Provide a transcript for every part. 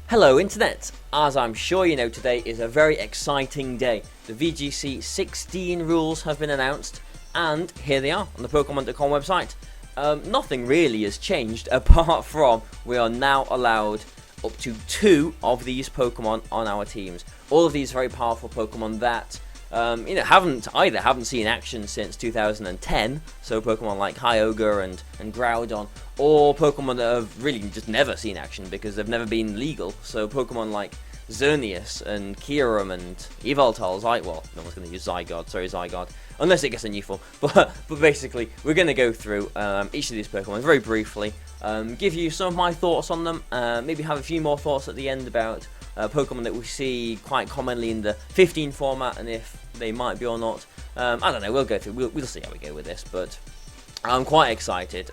Hello Internet! As I'm sure you know, today is a very exciting day. The VGC 16 rules have been announced, and here they are on the Pokemon.com website. Nothing really has changed apart from we are now allowed up to 2 of these Pokemon on our teams. All of these very powerful Pokemon that haven't seen action since 2010, so Pokemon like Kyogre and Groudon, or Pokemon that have really just never seen action because they've never been legal, so Pokemon like Xerneas and Kyogre and Yveltal, well, no one's going to use Zygarde, unless it gets a new form, but basically, we're going to go through each of these Pokemon very briefly, give you some of my thoughts on them, maybe have a few more thoughts at the end about Pokemon that we see quite commonly in the 15 format, and if they might be or not. I don't know, we'll go through, we'll see how we go with this, but I'm quite excited,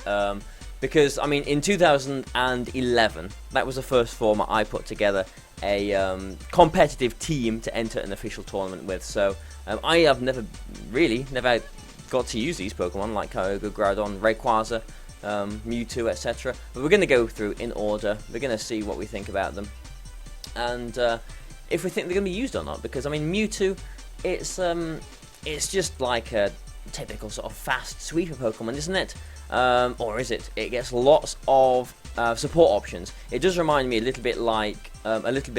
because, I mean, in 2011, that was the first format I put together a competitive team to enter an official tournament with, so I have never got to use these Pokemon, like Kyogre, Groudon, Rayquaza, Mewtwo, etc. But we're going to go through in order, we're going to see what we think about them, and if we think they're going to be used or not, because I mean Mewtwo, it's just like a typical sort of fast sweeper Pokemon, isn't it? Or is it? It gets lots of support options. It does remind me a little bit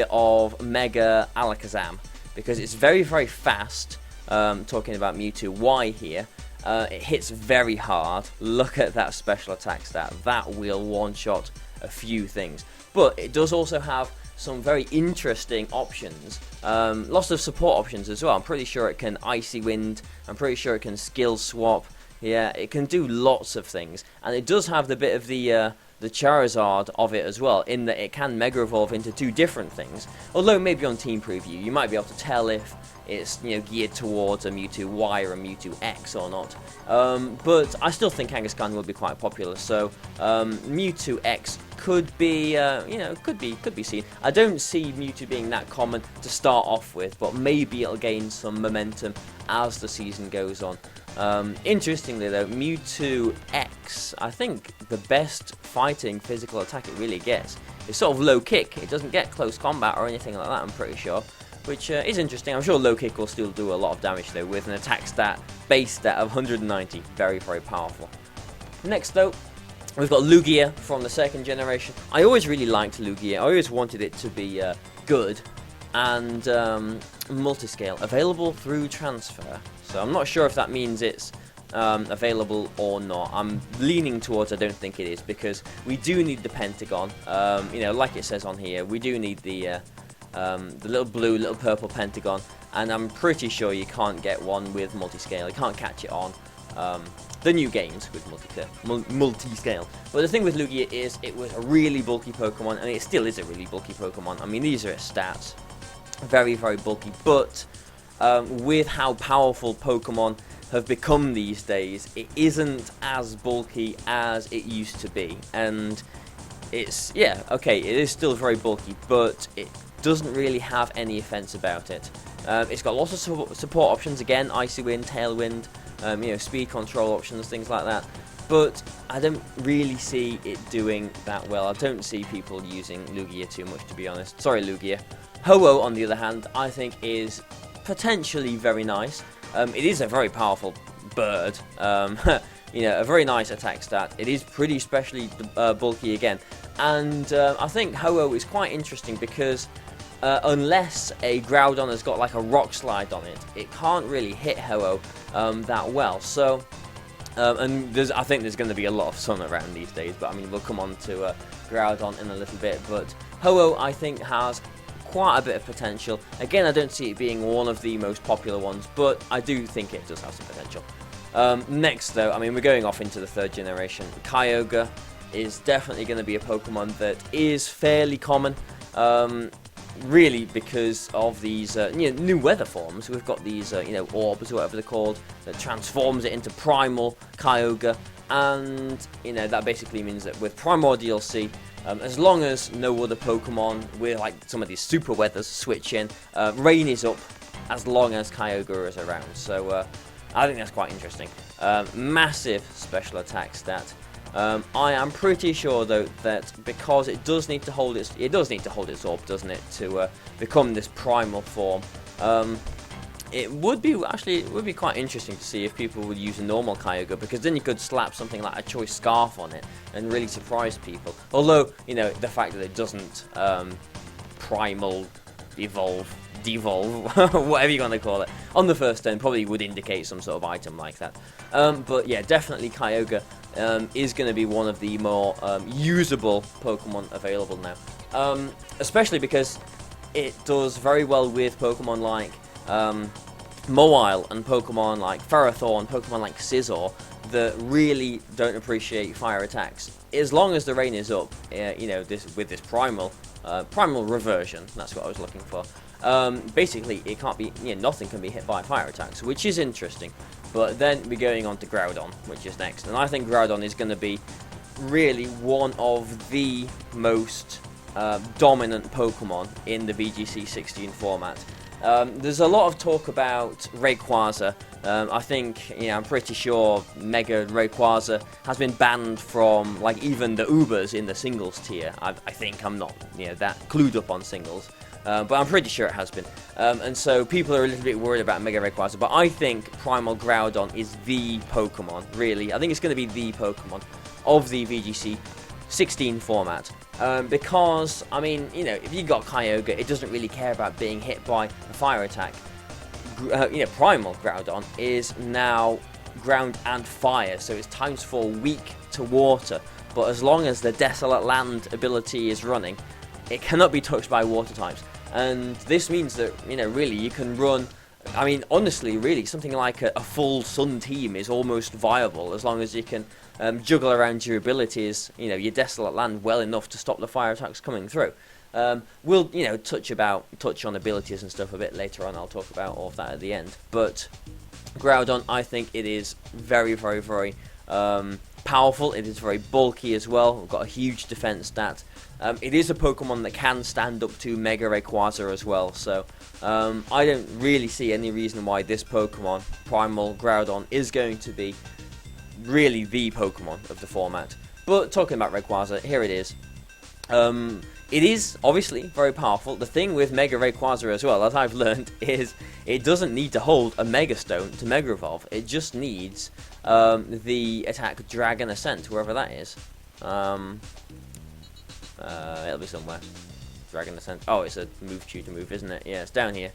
of Mega Alakazam, because it's very, very fast. Talking about Mewtwo, why here? It hits very hard. Look at that special attack stat. That will one-shot a few things. But it does also have some very interesting options. Lots of support options as well. I'm pretty sure it can Icy Wind. I'm pretty sure it can Skill Swap. Yeah, it can do lots of things. And it does have the bit of the Charizard of it as well, in that it can Mega Evolve into 2 different things. Although maybe on Team Preview you might be able to tell if it's geared towards a Mewtwo Y or a Mewtwo X or not. But I still think Kangaskhan will be quite popular, so Mewtwo X could be could be seen. I don't see Mewtwo being that common to start off with, but maybe it'll gain some momentum as the season goes on. Interestingly though, Mewtwo X, I think the best fighting physical attack it really gets is sort of low kick. It doesn't get close combat or anything like that, I'm pretty sure, which is interesting. I'm sure low kick will still do a lot of damage though, with an attack stat, base stat of 190, very, very powerful. Next though, we've got Lugia from the 2nd generation. I always really liked Lugia. I always wanted it to be good and multiscale, available through transfer. So I'm not sure if that means it's available or not. I'm leaning towards I don't think it is, because we do need the Pentagon. Like it says on here, we do need the little blue, little purple Pentagon, and I'm pretty sure you can't get one with multiscale. You can't catch it on the new games with multiscale. But the thing with Lugia is it was a really bulky Pokemon, and it still is a really bulky Pokemon. I mean, these are its stats. Very, very bulky, but with how powerful Pokemon have become these days, it isn't as bulky as it used to be, and it is still very bulky, but it doesn't really have any offense about it. It's got lots of support options, again, Icy Wind, Tailwind, speed control options, things like that, but I don't really see it doing that well. I don't see people using Lugia too much, to be honest. Sorry, Lugia. Ho-Oh, on the other hand, I think is potentially very nice. It is a very powerful bird. A very nice attack stat. It is pretty specially bulky again. And I think Ho-Oh is quite interesting because unless a Groudon has got like a rock slide on it, it can't really hit Ho-Oh that well. So, I think there's going to be a lot of sun around these days, but I mean, we'll come on to Groudon in a little bit. But Ho-Oh, I think, has quite a bit of potential. Again, I don't see it being one of the most popular ones, but I do think it does have some potential. Next though, I mean, we're going off into the 3rd generation. Kyogre is definitely going to be a Pokemon that is fairly common, really because of these new weather forms. We've got these orbs or whatever they're called that transforms it into Primal Kyogre, and that basically means that with Primordial DLC, as long as no other Pokemon with like some of these super weathers switch in, rain is up as long as Kyogre is around. So I think that's quite interesting. Massive special attack stat. I am pretty sure though that because it does need to hold its orb, doesn't it, to become this primal form. It would be quite interesting to see if people would use a normal Kyogre, because then you could slap something like a choice scarf on it and really surprise people. Although, you know, the fact that it doesn't primal evolve, devolve, whatever you're gonna call it, on the first turn probably would indicate some sort of item like that. But yeah, definitely Kyogre is going to be one of the more usable Pokemon available now, especially because it does very well with Pokemon like Mawile and Pokemon like Ferrothorn and Pokemon like Scizor that really don't appreciate fire attacks. As long as the rain is up, you know, with this primal reversion, that's what I was looking for. Basically, it can't be, you know, nothing can be hit by fire attacks, which is interesting. But then we're going on to Groudon, which is next, and I think Groudon is going to be really one of the most dominant Pokemon in the VGC 16 format. There's a lot of talk about Rayquaza. I think, you know, I'm pretty sure Mega Rayquaza has been banned from, like, even the Ubers in the singles tier. I think. I'm not, you know, that clued up on singles. But I'm pretty sure it has been. And so people are a little bit worried about Mega Rayquaza. But I think Primal Groudon is the Pokemon, really. I think it's going to be the Pokemon of the VGC 16 format. Because, I mean, you know, if you got Kyogre, it doesn't really care about being hit by a fire attack. You know, Primal Groudon is now ground and fire, so it's times 4 weak to water. But as long as the Desolate Land ability is running, it cannot be touched by water types. And this means that, you know, really you can run, I mean, honestly, really, something like a full Sun team is almost viable as long as you can juggle around your abilities, you know, your Desolate Land well enough to stop the fire attacks coming through. We'll, you know, touch on abilities and stuff a bit later on. I'll talk about all of that at the end. But Groudon, I think it is very, very, very powerful. It is very bulky as well. We've got a huge defense stat. It is a Pokemon that can stand up to Mega Rayquaza as well. So I don't really see any reason why this Pokemon, Primal Groudon, is going to be really the Pokemon of the format. But talking about Rayquaza, here it is. It is obviously very powerful. The thing with Mega Rayquaza as well, as I've learned, is it doesn't need to hold a Mega Stone to Mega Evolve. It just needs the attack Dragon Ascent, wherever that is. It'll be somewhere. Dragon Ascent. Oh, it's a Mewtwo to move, isn't it? Yeah, it's down here.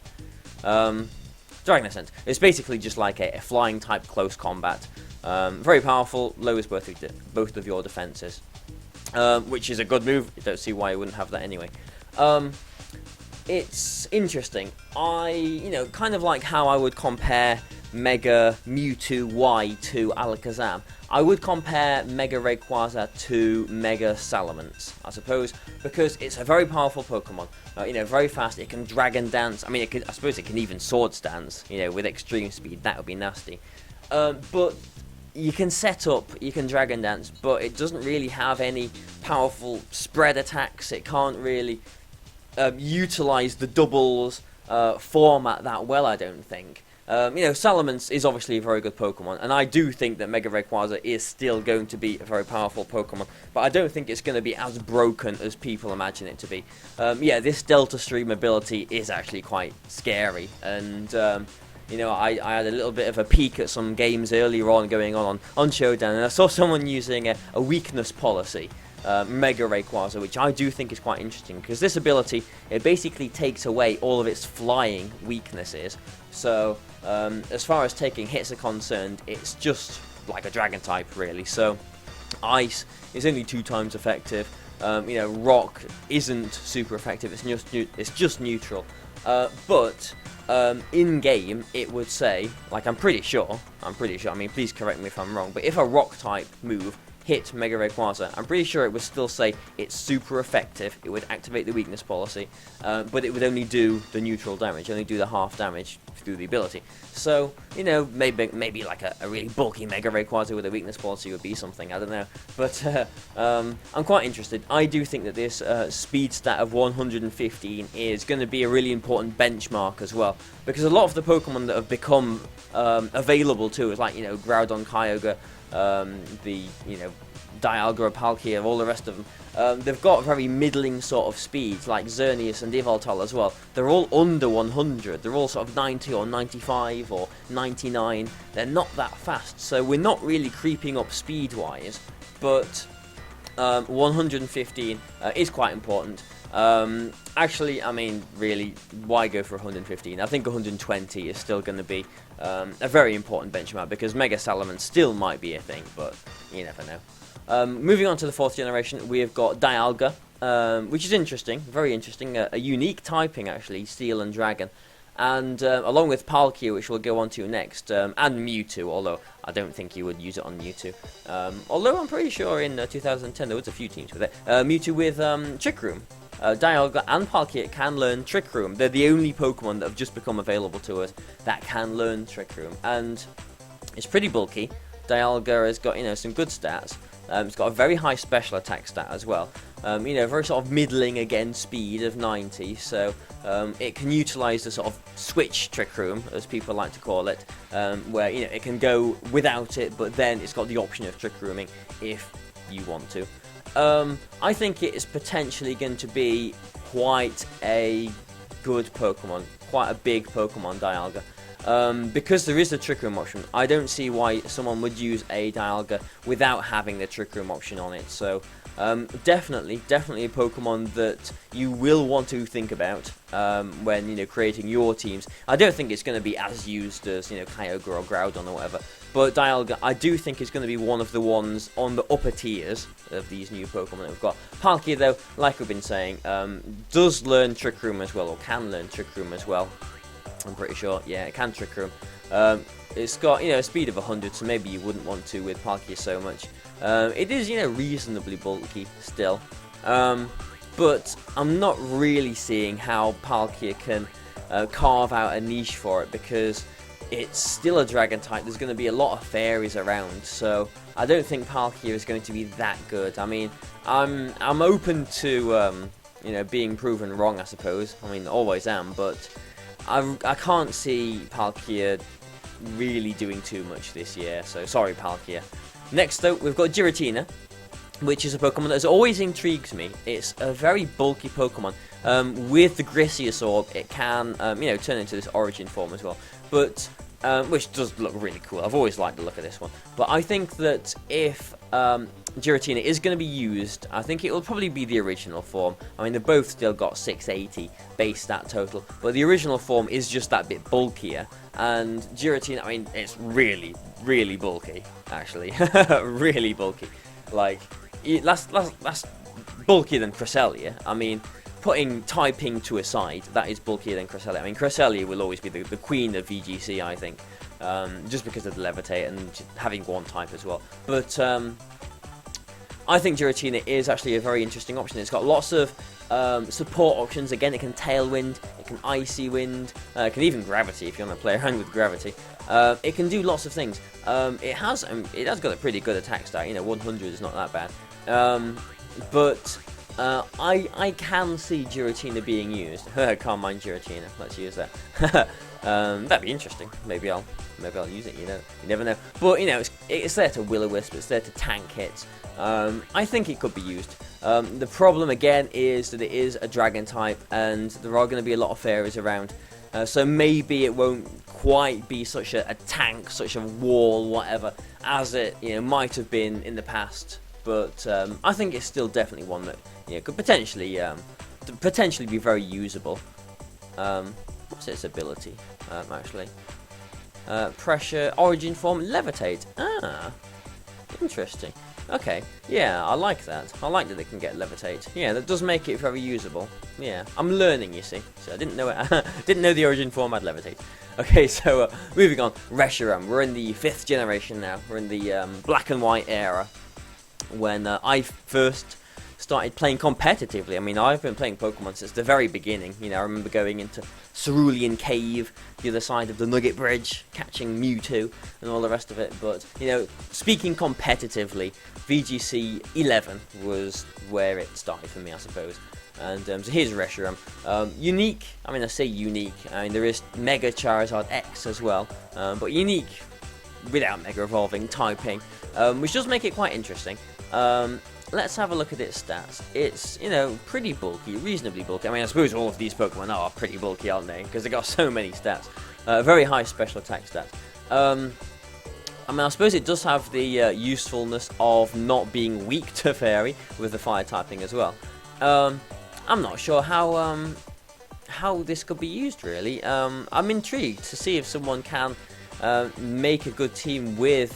Dragon Ascent. It's basically just like a flying type close combat. Very powerful, lowers both of your defenses. Which is a good move. I don't see why I wouldn't have that anyway. It's interesting. You know, kind of like how I would compare Mega Mewtwo Y to Alakazam. I would compare Mega Rayquaza to Mega Salamence, I suppose, because it's a very powerful Pokemon. You know, very fast. It can Dragon Dance. I mean, I suppose it can even Swords Dance. You know, with extreme speed, that would be nasty. But you can set up, you can Dragon Dance, but it doesn't really have any powerful spread attacks. It can't really utilize the doubles format that well, I don't think. You know, Salamence is obviously a very good Pokemon, and I do think that Mega Rayquaza is still going to be a very powerful Pokemon, but I don't think it's going to be as broken as people imagine it to be. Yeah, this Delta Stream ability is actually quite scary, and you know, I had a little bit of a peek at some games earlier on going on Showdown, and I saw someone using a weakness policy, Mega Rayquaza, which I do think is quite interesting, because this ability, it basically takes away all of its flying weaknesses. So, as far as taking hits are concerned, it's just like a Dragon type, really. So, Ice is only 2 times effective. You know, Rock isn't super effective. It's just neutral. But in game, it would say, like, I'm pretty sure. I mean, please correct me if I'm wrong. But if a Rock type move hit Mega Rayquaza, I'm pretty sure it would still say it's super effective. It would activate the weakness policy, but it would only do the neutral damage, only do the half damage through the ability. So, you know, maybe like a really bulky Mega Rayquaza with a weakness policy would be something, I don't know. But I'm quite interested. I do think that this speed stat of 115 is going to be a really important benchmark as well, because a lot of the Pokemon that have become available to us, like, you know, Groudon, Kyogre, the, you know, Dialga or Palkia, all the rest of them, they've got very middling sort of speeds, like Xerneas and Yveltal as well. They're all under 100. They're all sort of 90 or 95 or 99. They're not that fast, so we're not really creeping up speed-wise, but 115 is quite important. Actually, I mean, really, why go for 115? I think 120 is still going to be a very important benchmark, because Mega Salamence still might be a thing, but you never know. Moving on to the 4th generation, we have got Dialga, which is interesting, very interesting, a unique typing actually, Steel and Dragon. And along with Palkia, which we'll go on to next, and Mewtwo, although I don't think you would use it on Mewtwo. Although I'm pretty sure in 2010 there was a few teams with it. Mewtwo with Trick Room. Dialga and Palkia can learn Trick Room. They're the only Pokemon that have just become available to us that can learn Trick Room. And it's pretty bulky. Dialga has got, some good stats. It's got a very high special attack stat as well. Very sort of middling again speed of 90, so it can utilize the sort of switch Trick Room, as people like to call it, where it can go without it, but then it's got the option of Trick Rooming if you want to. I think it is potentially going to be quite a good Pokemon, quite a big Pokemon, Dialga. Because there is the Trick Room option, I don't see why someone would use a Dialga without having the Trick Room option on it. So definitely a Pokemon that you will want to think about when creating your teams. I don't think it's going to be as used as Kyogre or Groudon or whatever, but Dialga I do think is going to be one of the ones on the upper tiers of these new Pokemon that we've got. Palkia, though, like we've been saying, does learn Trick Room as well, or can learn Trick Room as well. I'm pretty sure, yeah, it can Trick Room. It's got, a speed of 100, so maybe you wouldn't want to with Palkia so much. It is, reasonably bulky still. But I'm not really seeing how Palkia can carve out a niche for it, because it's still a Dragon type. There's going to be a lot of fairies around, so I don't think Palkia is going to be that good. I mean, I'm open to, being proven wrong, I suppose. I mean, always am, but I can't see Palkia really doing too much this year, so sorry Palkia. Next though, we've got Giratina, which is a Pokemon that has always intrigued me. It's a very bulky Pokemon. With the Grisius Orb, it can, turn into this Origin form as well, but which does look really cool. I've always liked the look of this one. But I think that if Giratina is going to be used, I think it will probably be the original form. I mean, they've both still got 680 base stat total, but the original form is just that bit bulkier. And Giratina, I mean, it's really, really bulky, actually. Really bulky. Like, that's bulkier than Cresselia. I mean, putting typing to a side, that is bulkier than Cresselia. I mean, Cresselia will always be the queen of VGC, I think, just because of the Levitate and having one type as well. But I think Giratina is actually a very interesting option. It's got lots of support options. Again, it can Tailwind, it can Icy Wind, it can even Gravity if you want to play around with Gravity. It can do lots of things. It has got a pretty good attack stat. 100 is not that bad. But I can see Giratina being used. Can't mind Giratina. Let's use that. That'd be interesting. Maybe I'll use it. You never know. But it's there to Will-O-Wisp. It's there to tank hits. I think it could be used. The problem again is that it is a Dragon type, and there are going to be a lot of fairies around. So maybe it won't quite be such a tank, such a wall, whatever, as it might have been in the past. But I think it's still definitely one that could potentially be very usable. What's its ability actually? Pressure, Origin form, Levitate. Ah, interesting. Okay, yeah, I like that. I like that it can get Levitate. Yeah, that does make it very usable. Yeah, I'm learning, you see. So I didn't know it. Didn't know the Origin form had Levitate. Okay, so moving on. Reshiram. We're in the 5th generation now. We're in the black and white era, when I first started playing competitively. I mean, I've been playing Pokemon since the very beginning. I remember going into Cerulean Cave, the other side of the Nugget Bridge, catching Mewtwo and all the rest of it. But, speaking competitively, VGC 11 was where it started for me, I suppose. And so here's Reshiram. Unique, I mean, I say unique. I mean, there is Mega Charizard X as well, but unique without Mega Evolving typing, which does make it quite interesting. Let's have a look at its stats. It's, you know, pretty bulky, reasonably bulky. I mean, I suppose all of these Pokemon are pretty bulky, aren't they? Because they've got so many stats. Very high special attack stats. I mean, I suppose it does have the usefulness of not being weak to Fairy with the fire typing as well. I'm not sure how this could be used, really. I'm intrigued to see if someone can make a good team with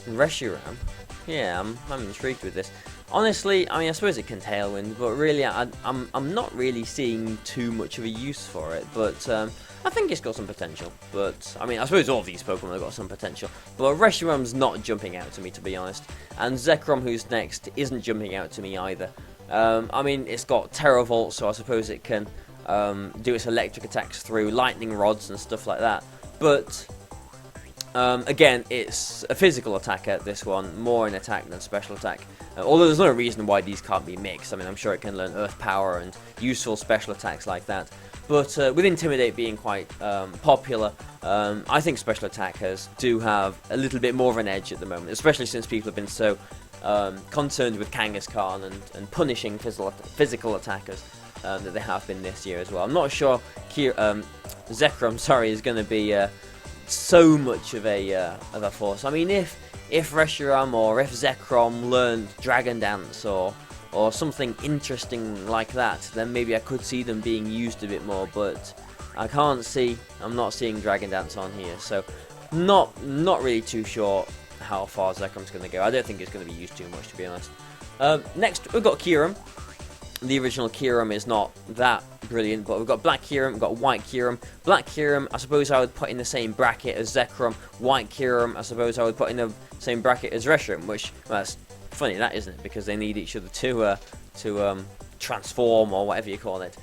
Reshiram. Yeah, I'm intrigued with this. Honestly, I mean, I suppose it can Tailwind, but really, I'm not really seeing too much of a use for it. But I think it's got some potential. But I mean, I suppose all of these Pokemon have got some potential. But Reshiram's not jumping out to me, to be honest. And Zekrom, who's next, isn't jumping out to me either. I mean, it's got Terra Volt, so I suppose it can do its electric attacks through lightning rods and stuff like that. But again, it's a physical attacker, this one, more an attack than special attack. Although there's no reason why these can't be mixed. I mean, I'm sure it can learn Earth Power and useful special attacks like that. But with Intimidate being quite popular, I think special attackers do have a little bit more of an edge at the moment, especially since people have been so concerned with Kangaskhan and punishing physical attackers that they have been this year as well. I'm not sure Zekrom, sorry, is going to be so much of a force. I mean, if Reshiram or if Zekrom learned Dragon Dance or something interesting like that, then maybe I could see them being used a bit more. But I'm not seeing Dragon Dance on here, so not really too sure how far Zekrom's going to go. I don't think it's going to be used too much, to be honest. Next, we've got Kyurem. The original Kyurem is not that brilliant, but we've got Black Kyurem, we've got White Kyurem. Black Kyurem, I suppose I would put in the same bracket as Zekrom. White Kyurem, I suppose I would put in the same bracket as Reshiram, which, well, that's funny, that isn't it? Because they need each other to transform, or whatever you call it.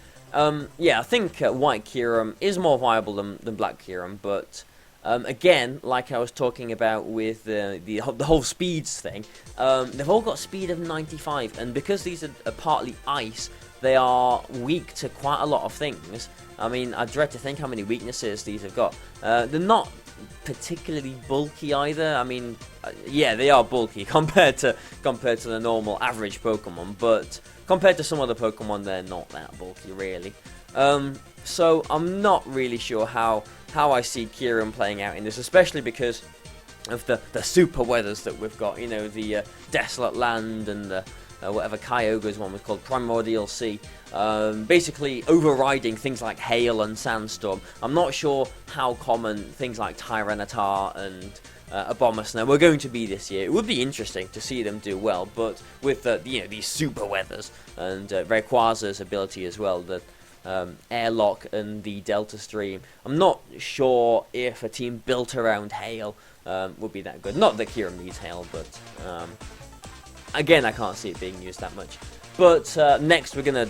Yeah, I think White Kyurem is more viable than Black Kyurem, but again, like I was talking about with the whole speeds thing, they've all got speed of 95, and because these are partly ice, they are weak to quite a lot of things. I mean, I dread to think how many weaknesses these have got. They're not particularly bulky either. I mean, yeah, they are bulky compared to the normal average Pokemon, but compared to some other Pokemon, they're not that bulky, really. So I'm not really sure how I see Kyurem playing out in this, especially because of the super weathers that we've got. You know, the Desolate Land and the whatever Kyogre's one was called, Primordial Sea, basically overriding things like hail and sandstorm. I'm not sure how common things like Tyranitar and Abomasnow were going to be this year. It would be interesting to see them do well, but with these super weathers and Rayquaza's ability as well, the Airlock and the Delta Stream, I'm not sure if a team built around hail would be that good. Not that Kyurem needs hail, but again, I can't see it being used that much. But next, we're gonna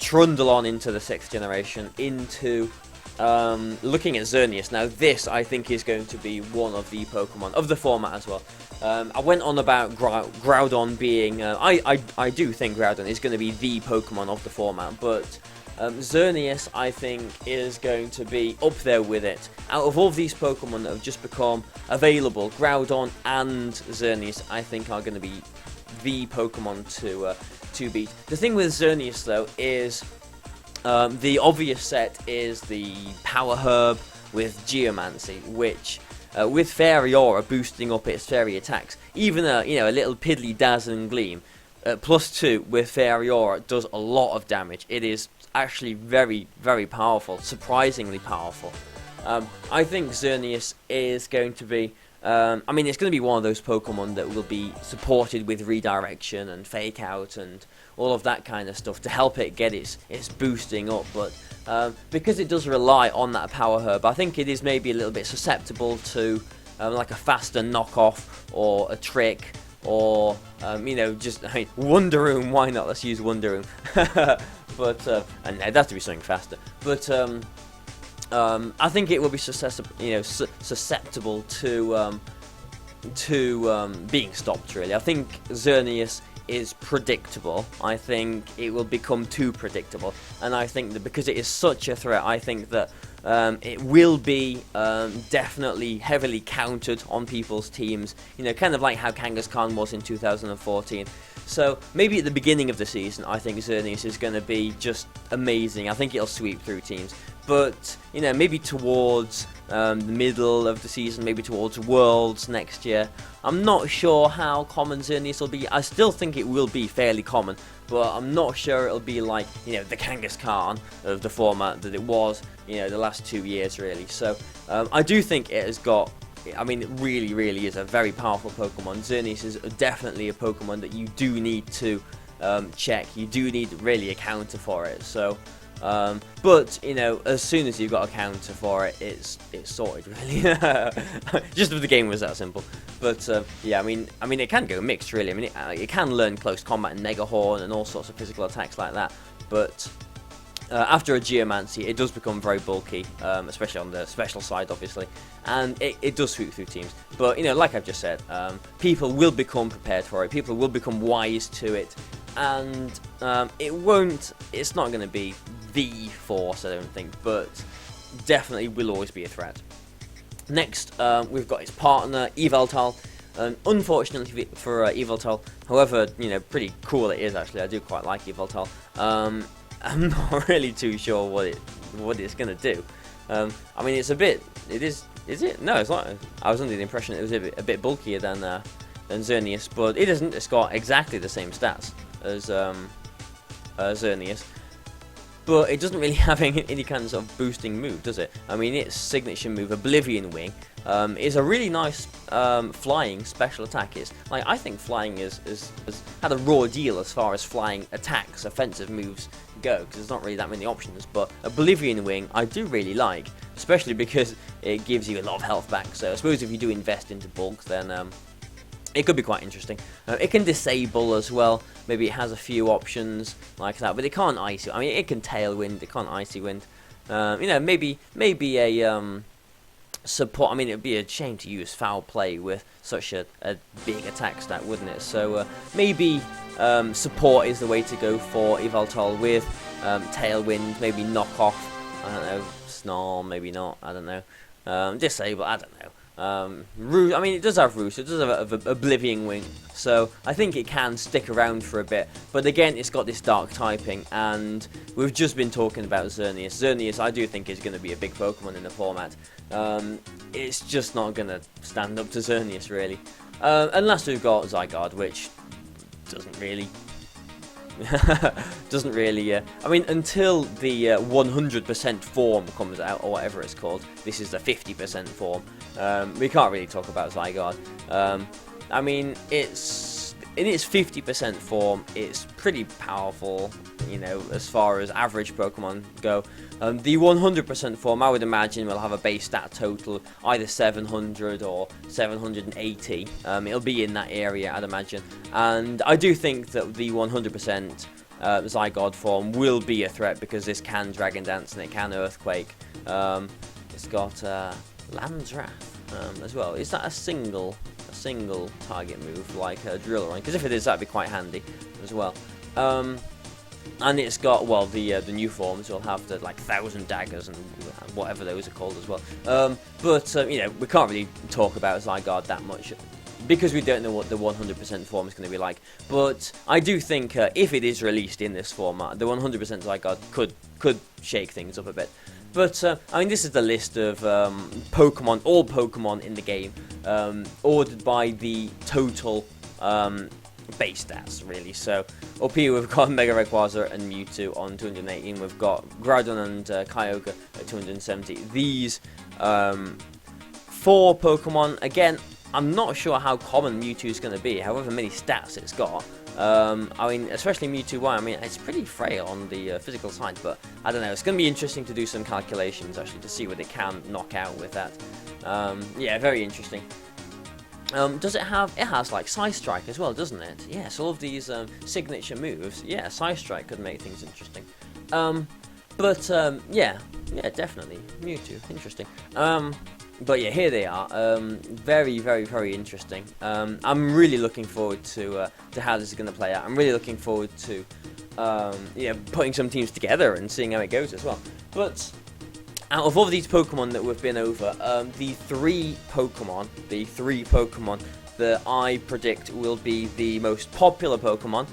trundle on into the 6th generation, into looking at Xerneas. Now, this I think is going to be one of the Pokemon of the format as well. I went on about Groudon being. I do think Groudon is going to be the Pokemon of the format, but Xerneas, I think, is going to be up there with it. Out of all of these Pokemon that have just become available, Groudon and Xerneas, I think, are going to be the Pokemon to beat. The thing with Xerneas, though, is the obvious set is the Power Herb with Geomancy, which, with Fairy Aura boosting up its fairy attacks, even a little piddly Dazzling Gleam, +2 with Fairy Aura does a lot of damage. It is actually very, very powerful, surprisingly powerful. I think Xerneas is going to be, it's going to be one of those Pokemon that will be supported with redirection and fake out and all of that kind of stuff to help it get its boosting up. But because it does rely on that Power Herb, I think it is maybe a little bit susceptible to like a faster knockoff or a trick, or just Wonderoom. Why not? Let's use Wonderoom. But and it'd have to be something faster. But I think it will be susceptible to being stopped. Really, I think Xerneas is predictable. I think it will become too predictable, and I think that because it is such a threat, I think that it will be definitely heavily countered on people's teams. You know, kind of like how Kangaskhan was in 2014. So maybe at the beginning of the season, I think Xerneas is going to be just amazing. I think it'll sweep through teams. But, you know, maybe towards the middle of the season, maybe towards Worlds next year, I'm not sure how common Xerneas will be. I still think it will be fairly common, but I'm not sure it'll be like, you know, the Kangaskhan of the format that it was, you know, the last 2 years, really. So I do think it has got, I mean, it really, really is a very powerful Pokemon. Xerneas is definitely a Pokemon that you do need to check. You do need really a counter for it. So, but you know, as soon as you've got a counter for it, it's sorted, really. Just if the game was that simple. But yeah, I mean, it can go mixed, really. I mean, it can learn close combat and Mega Horn and all sorts of physical attacks like that. But after a Geomancy, it does become very bulky, especially on the special side, obviously, and it does sweep through teams. But, you know, like I've just said, people will become prepared for it, people will become wise to it, and it's not going to be the force, I don't think, but definitely will always be a threat. Next, we've got his partner, Yveltal. Unfortunately for Yveltal, however, you know, pretty cool it is, actually. I do quite like Yveltal. I'm not really too sure what it's gonna do. I mean, it's a bit. Is it? No, it's not. I was under the impression it was a bit bulkier than Xerneas, but it isn't. It's got exactly the same stats as Xerneas, but it doesn't really have any kind of boosting move, does it? I mean, its signature move, Oblivion Wing, is a really nice flying special attack. It's like, I think flying has had a raw deal as far as flying attacks, offensive moves go, because there's not really that many options. But Oblivion Wing I do really like, especially because it gives you a lot of health back. So I suppose if you do invest into bulk, then it could be quite interesting. It can disable as well. Maybe it has a few options like that, but it can't icy. I mean, it can tailwind, it can't icy wind. You know, maybe a support. I mean, it'd be a shame to use foul play with such a big attack stat, wouldn't it? So maybe support is the way to go for Yveltal with tailwind, maybe knock off. I don't know, snarl, maybe not. I don't know. Disable. I don't know. Roost, I mean, it does have Roost, it does have a Oblivion Wing, so I think it can stick around for a bit. But again, it's got this dark typing, and we've just been talking about Xerneas. Xerneas, I do think, is going to be a big Pokemon in the format. It's just not going to stand up to Xerneas, really. Unless we've got Zygarde, which doesn't really... I mean, until the 100% form comes out, or whatever it's called, this is the 50% form, we can't really talk about Zygarde. I mean, it's in its 50% form, it's pretty powerful, you know, as far as average Pokemon go. The 100% form, I would imagine, will have a base stat total either 700 or 780. It'll be in that area, I'd imagine. And I do think that the 100% Zygarde form will be a threat, because this can Dragon Dance and it can Earthquake. It's got Land's Wrath as well. Is that a single target move like a Drill Run? Because if it is, that'd be quite handy as well. And it's got, well, the new forms will have the like 1,000 daggers and whatever those are called as well. But you know, we can't really talk about Zygarde that much, because we don't know what the 100% form is going to be like. But I do think if it is released in this format, the 100% Zygarde could shake things up a bit. But I mean, this is the list of Pokemon, all Pokemon in the game, ordered by the total base stats, really. So up here we've got Mega Rayquaza and Mewtwo on 218. We've got Groudon and Kyogre at 270. These 4 Pokemon, again, I'm not sure how common Mewtwo is going to be, however many stats it's got. I mean, especially Mewtwo 1, I mean, it's pretty frail on the physical side, but I don't know, it's going to be interesting to do some calculations, actually, to see what it can knock out with that. Yeah, very interesting. Does it have... It has, like, Psy Strike as well, doesn't it? Yes, all of these signature moves. Yeah, Psy Strike could make things interesting. Yeah, definitely. Mewtwo, interesting. But yeah, here they are. Very, very, very interesting. I'm really looking forward to how this is going to play out. I'm really looking forward to putting some teams together and seeing how it goes as well. But out of all of these Pokemon that we've been over, the three Pokemon that I predict will be the most popular Pokemon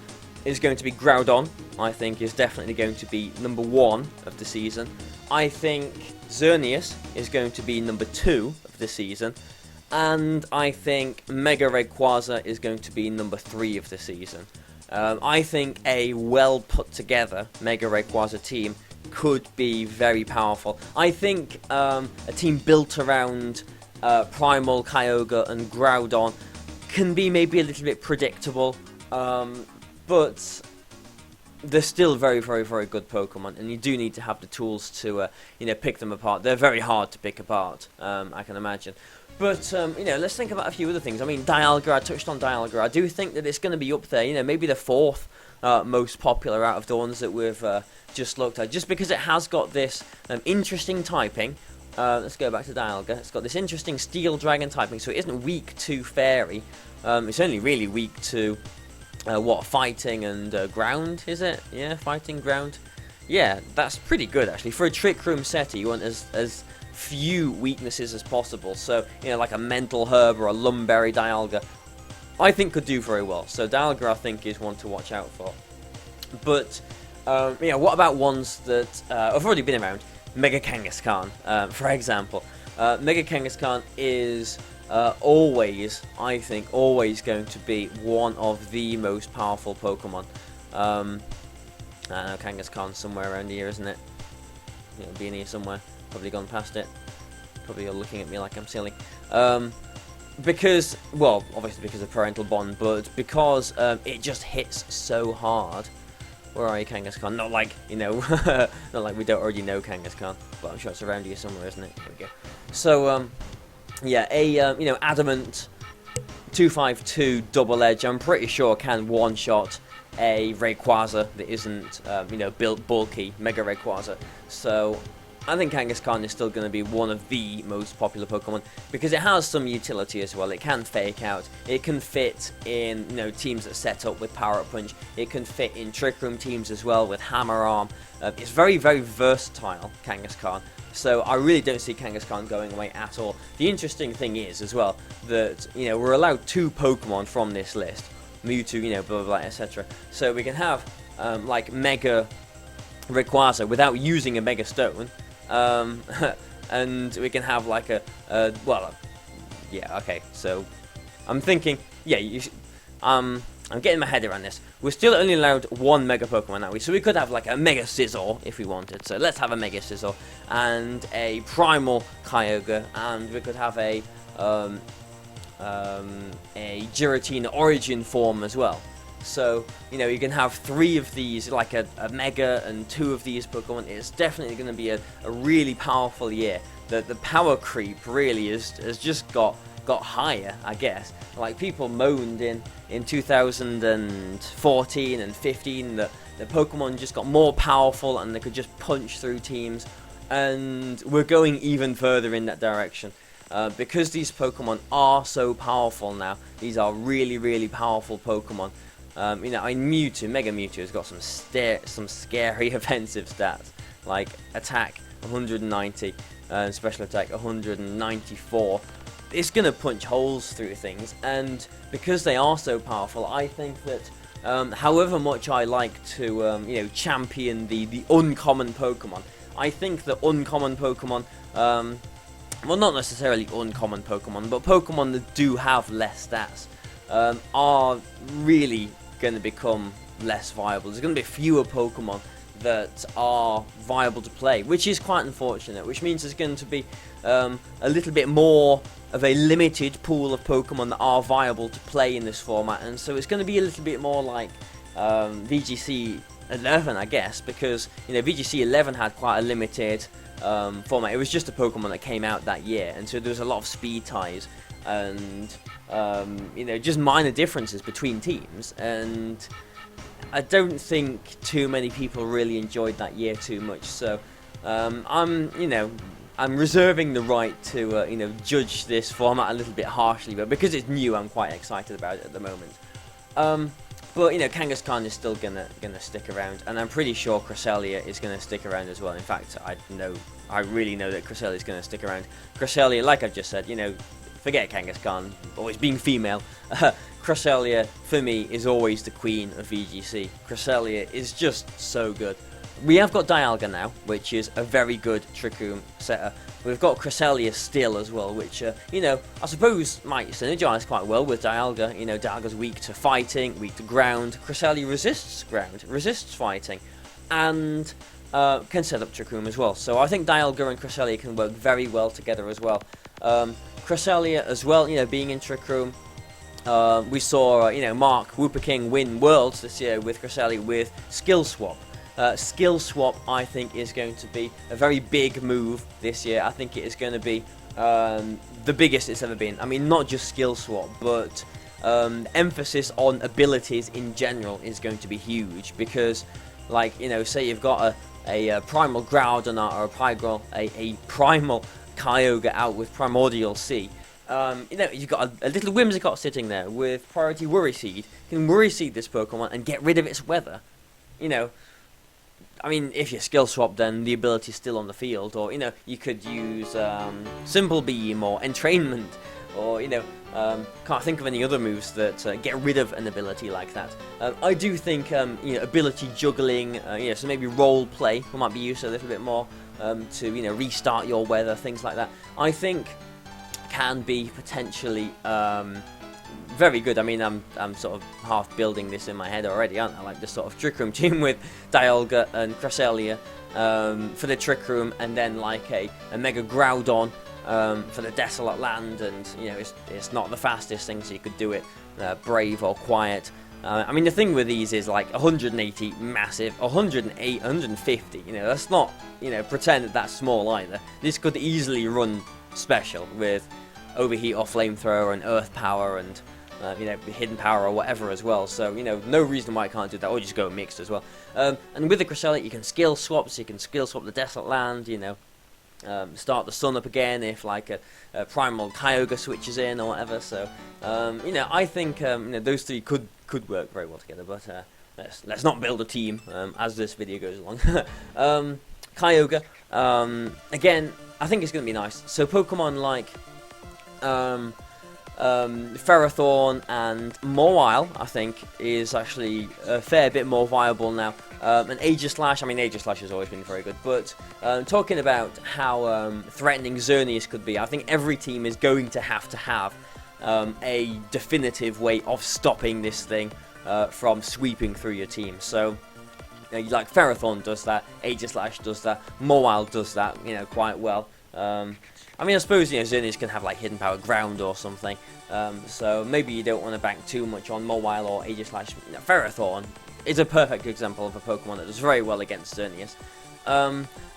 is going to be Groudon. I think is definitely going to be number 1 of the season. I think Xerneas is going to be number 2 of the season. And I think Mega Rayquaza is going to be number 3 of the season. I think a well put together Mega Rayquaza team could be very powerful. I think a team built around Primal, Kyogre and Groudon can be maybe a little bit predictable, but they're still very, very, very good Pokemon, and you do need to have the tools to pick them apart. They're very hard to pick apart, I can imagine. But, let's think about a few other things. I mean, Dialga, I touched on Dialga. I do think that it's going to be up there, maybe the 4th most popular out of the ones that we've just looked at, just because it has got this interesting typing. Let's go back to Dialga. It's got this interesting Steel Dragon typing, so it isn't weak to Fairy. It's only really weak to, Fighting and Ground, is it? Yeah, Fighting, Ground. Yeah, that's pretty good, actually. For a Trick Room setter, you want as few weaknesses as possible. So, like a Mental Herb or a Lumberry Dialga, I think could do very well. So Dialga, I think, is one to watch out for. But, what about ones that have already been around? Mega Kangaskhan, for example. Mega Kangaskhan is always going to be one of the most powerful Pokemon. I know Kangaskhan's somewhere around here, isn't it? It'll be in here somewhere. Probably gone past it. Probably you're looking at me like I'm silly. Obviously because of parental bond, but because it just hits so hard. Where are you, Kangaskhan? Not like, not like we don't already know Kangaskhan, but I'm sure it's around here somewhere, isn't it? There we go. So, Adamant 252 Double Edge, I'm pretty sure can one-shot a Rayquaza that isn't, built bulky, Mega Rayquaza. So, I think Kangaskhan is still going to be one of the most popular Pokemon because it has some utility as well. It can fake out. It can fit in teams that set up with Power Up Punch. It can fit in Trick Room teams as well with Hammer Arm. It's very, very versatile, Kangaskhan. So I really don't see Kangaskhan going away at all. The interesting thing is as well that we're allowed 2 Pokemon from this list, Mewtwo, blah blah blah, etc. So we can have like Mega Rayquaza without using a Mega Stone. And we can have like so I'm thinking, I'm getting my head around this. We're still only allowed 1 Mega Pokemon, aren't we? So we could have like a Mega Scizor if we wanted. So let's have a Mega Scizor and a Primal Kyogre, and we could have a Giratina Origin form as well. So, you can have 3 of these, like a Mega and 2 of these Pokemon. It's definitely going to be a really powerful year. The power creep really has just got higher, I guess. Like, people moaned in 2014 and 15 that the Pokemon just got more powerful and they could just punch through teams. And we're going even further in that direction. Because these Pokemon are so powerful now, these are really, really powerful Pokemon. Mewtwo, Mega Mewtwo has got some scary offensive stats, like attack 190 and special attack 194. It's gonna punch holes through things, and because they are so powerful, I think that however much I like to champion the uncommon Pokemon, I think the uncommon Pokemon, well, not necessarily uncommon Pokemon, but Pokemon that do have less stats are really going to become less viable. There's going to be fewer Pokemon that are viable to play, which is quite unfortunate, which means there's going to be a little bit more of a limited pool of Pokemon that are viable to play in this format, and so it's going to be a little bit more like VGC 11, I guess, because VGC 11 had quite a limited format. It was just a Pokemon that came out that year, and so there was a lot of speed ties and just minor differences between teams, and I don't think too many people really enjoyed that year too much. So I'm I'm reserving the right to you know, judge this format a little bit harshly, but because it's new, I'm quite excited about it at the moment. But you know, Kangaskhan is still gonna stick around, and I'm pretty sure Cresselia is gonna stick around as well. In fact, I really know that Cresselia is gonna stick around. Cresselia, like I've just said, you know, forget Kangaskhan always being female. Cresselia for me is always the queen of VGC. Cresselia is just so good. We have got Dialga now, which is a very good Trick Room setter. We've got Cresselia still as well, which, you know, I suppose might synergize quite well with Dialga. You know, Dialga's weak to fighting, weak to ground. Cresselia resists ground, resists fighting, and can set up Trick Room as well. So I think Dialga and Cresselia can work very well together as well. Cresselia as well, you know, being in Trick Room. We saw, you know, Mark Whooper King win Worlds this year with Cresselia with Skill Swap. Skill Swap, I think, is going to be a very big move this year. I think it is going to be the biggest it's ever been. I mean, not just Skill Swap, but emphasis on abilities in general is going to be huge. Because, like, you know, say you've got a Primal Groudon or a Primal Kyogre out with Primordial Sea. You know, you've got a little Whimsicott sitting there with Priority Worry Seed. You can Worry Seed this Pokemon and get rid of its weather. You know, I mean, if you Skill Swap, then the ability's still on the field. Or, you know, you could use Simple Beam or Entrainment. Or, you know, can't think of any other moves that get rid of an ability like that. I do think, you know, ability juggling, you know, so maybe role play might be used a little bit more to, you know, restart your weather, things like that. I think can be potentially very good. I mean, I'm sort of half building this in my head already, aren't I? Like this sort of Trick Room team with Dialga and Cresselia for the Trick Room, and then like a Mega Groudon for the Desolate Land, and you know, it's not the fastest thing, so you could do it brave or quiet. I mean, the thing with these is like 180 massive, 108, 150. You know, that's not, you know, pretend that that's small either. This could easily run special with Overheat or Flamethrower and Earth Power and you know, Hidden Power or whatever as well. So, you know, no reason why I can't do that, or just go mixed as well. And with the Cresselia, you can skill swap, so you can skill swap the Desolate Land, you know, start the sun up again if like a Primal Kyogre switches in or whatever. So, you know, I think you know, those three could work very well together. But let's not build a team as this video goes along. Kyogre, again, I think it's going to be nice. So Pokemon like Ferrothorn and Mawile, I think, is actually a fair bit more viable now. And Aegislash, I mean, Aegislash has always been very good, but talking about how threatening Xerneas could be, I think every team is going to have a definitive way of stopping this thing from sweeping through your team. So, you know, like Ferrothorn does that, Aegislash does that, Mawile does that, you know, quite well. I mean, I suppose, you know, Xerneas can have like Hidden Power Ground or something, so maybe you don't want to bank too much on Mawile or Aegislash. You know, Ferrothorn is a perfect example of a Pokemon that does very well against Xerneas.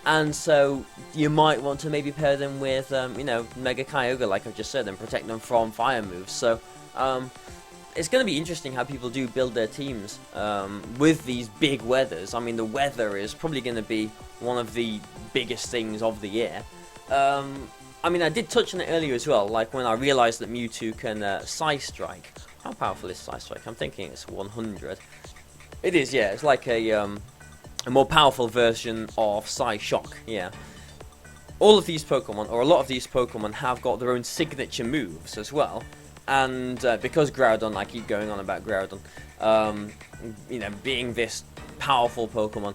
And so you might want to maybe pair them with, you know, Mega Kyogre, like I've just said, and protect them from fire moves. So it's going to be interesting how people do build their teams with these big weathers. I mean, the weather is probably going to be one of the biggest things of the year. I mean, I did touch on it earlier as well, like when I realised that Mewtwo can Psy-Strike. How powerful is Psy-Strike? I'm thinking it's 100. It is, yeah. It's like a more powerful version of Psy-Shock, yeah. All of these Pokemon, or a lot of these Pokemon, have got their own signature moves as well. And because Groudon, I keep going on about Groudon, you know, being this powerful Pokemon,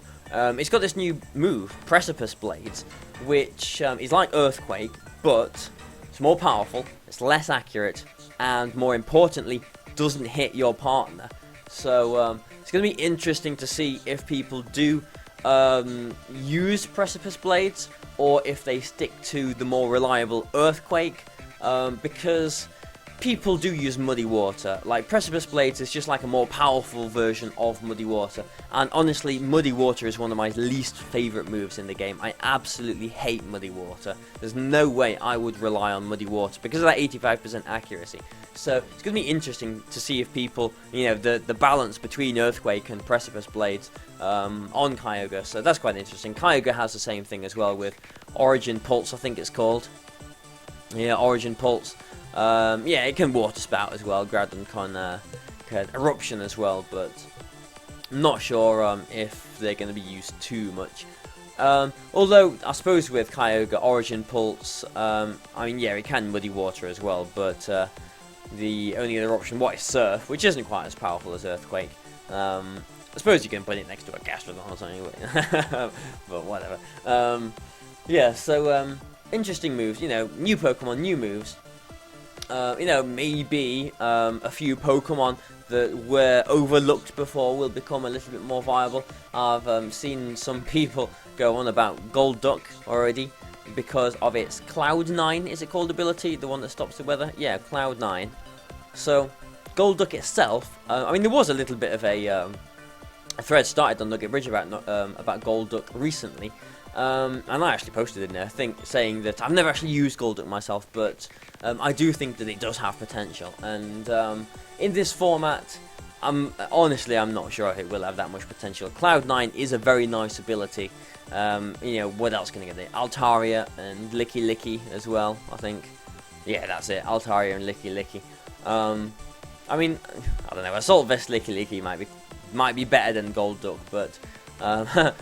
it's got this new move, Precipice Blades, which is like Earthquake, but it's more powerful, it's less accurate, and more importantly, doesn't hit your partner. So it's going to be interesting to see if people do use Precipice Blades, or if they stick to the more reliable Earthquake, because people do use Muddy Water. Like, Precipice Blades is just like a more powerful version of Muddy Water. And honestly, Muddy Water is one of my least favourite moves in the game. I absolutely hate Muddy Water. There's no way I would rely on Muddy Water because of that 85% accuracy. So it's going to be interesting to see if people, you know, the balance between Earthquake and Precipice Blades on Kyogre. So that's quite interesting. Kyogre has the same thing as well with Origin Pulse, I think it's called. Yeah, Origin Pulse. Yeah, it can Water Spout as well. Groudon can Eruption as well, but I'm not sure if they're going to be used too much. Although, I suppose with Kyogre, Origin Pulse, I mean, yeah, it can Muddy Water as well, but the only other option, what is Surf, which isn't quite as powerful as Earthquake. I suppose you can put it next to a Gastrodon or something, but whatever. Yeah, so, interesting moves, you know, new Pokemon, new moves. You know, maybe a few Pokemon that were overlooked before will become a little bit more viable. I've seen some people go on about Golduck already because of its Cloud 9, is it called, ability? The one that stops the weather? Yeah, Cloud 9. So, Golduck itself, I mean, there was a little bit of a thread started on Nugget Bridge about Golduck recently. And I actually posted in there, saying that I've never actually used Golduck myself, but I do think that it does have potential. And in this format, honestly, I'm not sure if it will have that much potential. Cloud 9 is a very nice ability. You know, what else can I get there? Altaria and Licky Licky as well, I think. Yeah, that's it. Altaria and Licky Licky. I mean, I don't know. Assault Vest Licky Licky might be better than Golduck, but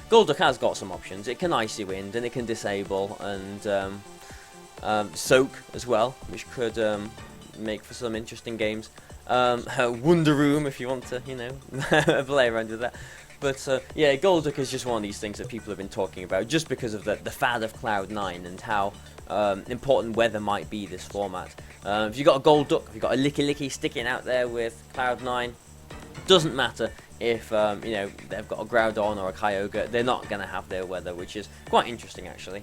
Golduck has got some options. It can Icy Wind and it can Disable and Soak as well, which could make for some interesting games. Wonder Room if you want to, you know, play around with that. But yeah, Golduck is just one of these things that people have been talking about just because of the fad of Cloud 9 and how important weather might be this format. If you've got a Golduck, if you've got a Licky Licky sticking out there with Cloud 9, doesn't matter if you know, they've got a Groudon or a Kyogre, they're not going to have their weather, which is quite interesting actually.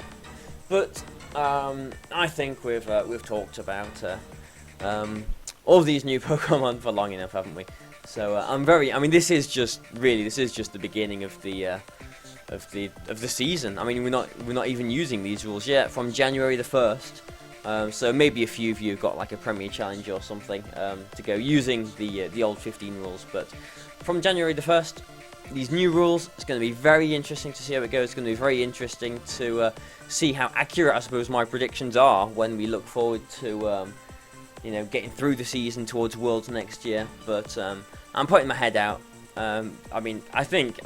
But I think we've talked about all of these new Pokemon for long enough, haven't we? So I mean, this is just the beginning of the season. I mean, we're not even using these rules yet from January the 1st. So maybe a few of you have got like a Premier Challenge or something to go using the old 15 rules. But from January the 1st, these new rules, it's going to be very interesting to see how it goes. It's going to be very interesting to see how accurate, I suppose, my predictions are when we look forward to you know, getting through the season towards Worlds next year. But I'm putting my head out. I mean, I think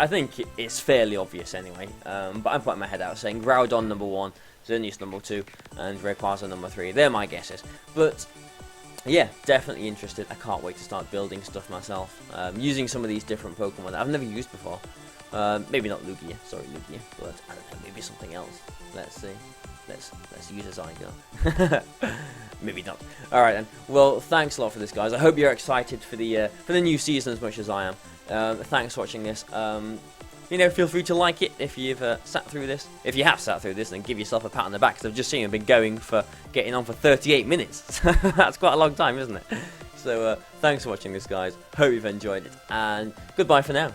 it's fairly obvious anyway. But I'm putting my head out saying Groudon number 1, Xerneas number 2, and Rayquaza number 3. They're my guesses. But yeah, definitely interested. I can't wait to start building stuff myself. Using some of these different Pokemon that I've never used before. Maybe not Lugia, sorry Lugia, but I don't know, maybe something else. Let's see. Let's use a Zygarde. Maybe not. Alright then. Well, thanks a lot for this, guys. I hope you're excited for the new season as much as I am. Thanks for watching this. You know, feel free to like it if you've sat through this. If you have sat through this, then give yourself a pat on the back, because I've just seen I've been getting on for 38 minutes. That's quite a long time, isn't it? So, thanks for watching this, guys. Hope you've enjoyed it, and goodbye for now.